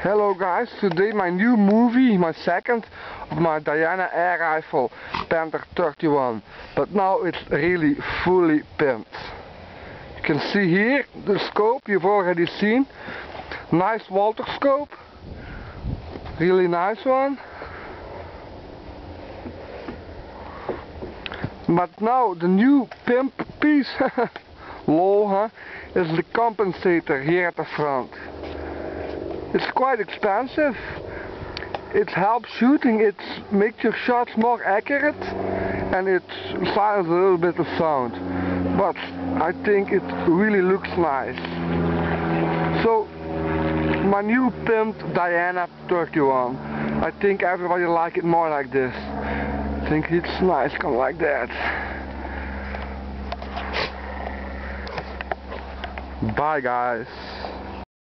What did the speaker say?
Hello guys, today my new movie, my second of my Diana air rifle, Panter 31. But now it's really fully pimped. You can see here the scope you've already seen. Nice Walther Scope. Really nice one. But now the new pimp piece, lol, huh, is the Compensator here at the front. It's quite expensive. It helps shooting, it makes your shots more accurate, and it silences a little bit of sound. But I think it really looks nice. So, my new pimped Diana 31. I think everybody like it more like this. I think it's nice, come like that. Bye guys.